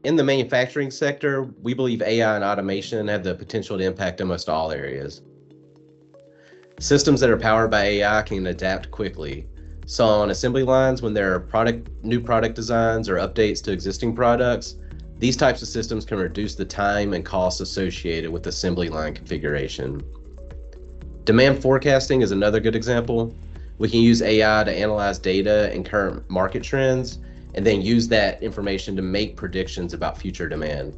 In the manufacturing sector, we believe AI and automation have the potential to impact almost all areas. Systems that are powered by AI can adapt quickly. So on assembly lines, when there are new product designs or updates to existing products, these types of systems can reduce the time and costs associated with assembly line configuration. Demand forecasting is another good example. We can use AI to analyze data and current market trends, and then use that information to make predictions about future demand.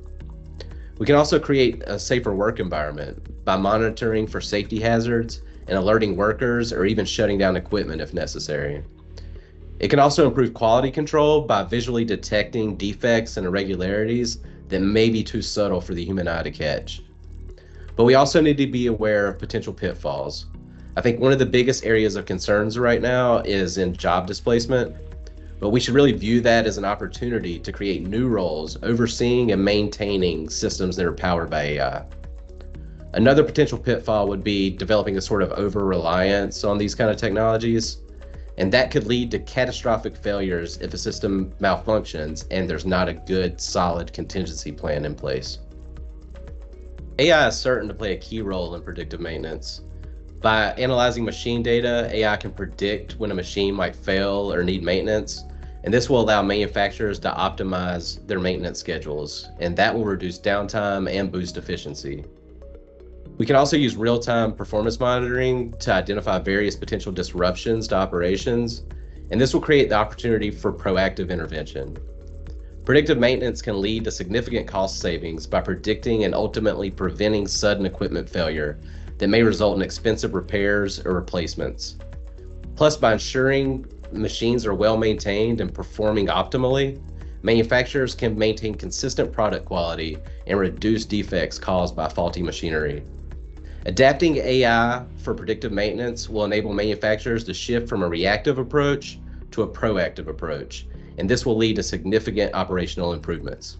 We can also create a safer work environment by monitoring for safety hazards and alerting workers, or even shutting down equipment if necessary. It can also improve quality control by visually detecting defects and irregularities that may be too subtle for the human eye to catch. But we also need to be aware of potential pitfalls. I think one of the biggest areas of concerns right now is in job displacement, but we should really view that as an opportunity to create new roles overseeing and maintaining systems that are powered by AI. Another potential pitfall would be developing a sort of over-reliance on these kind of technologies, and that could lead to catastrophic failures if a system malfunctions and there's not a good, solid contingency plan in place. AI is certain to play a key role in predictive maintenance. By analyzing machine data, AI can predict when a machine might fail or need maintenance, and this will allow manufacturers to optimize their maintenance schedules, and that will reduce downtime and boost efficiency. We can also use real-time performance monitoring to identify various potential disruptions to operations, and this will create the opportunity for proactive intervention. Predictive maintenance can lead to significant cost savings by predicting and ultimately preventing sudden equipment failure that may result in expensive repairs or replacements. Plus, by ensuring machines are well maintained and performing optimally, manufacturers can maintain consistent product quality and reduce defects caused by faulty machinery. Adapting AI for predictive maintenance will enable manufacturers to shift from a reactive approach to a proactive approach, and this will lead to significant operational improvements.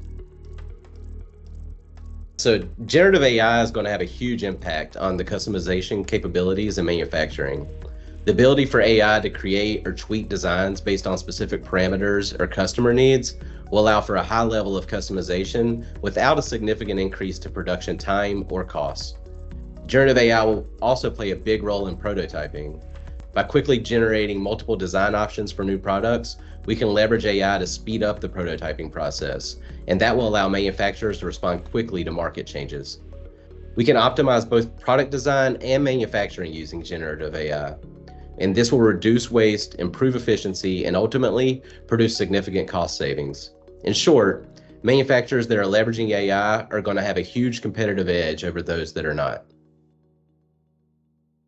So generative AI is going to have a huge impact on the customization capabilities in manufacturing. The ability for AI to create or tweak designs based on specific parameters or customer needs will allow for a high level of customization without a significant increase to production time or costs. Generative AI will also play a big role in prototyping. By quickly generating multiple design options for new products, we can leverage AI to speed up the prototyping process, and that will allow manufacturers to respond quickly to market changes. We can optimize both product design and manufacturing using generative AI, and this will reduce waste, improve efficiency, and ultimately produce significant cost savings. In short, manufacturers that are leveraging AI are going to have a huge competitive edge over those that are not.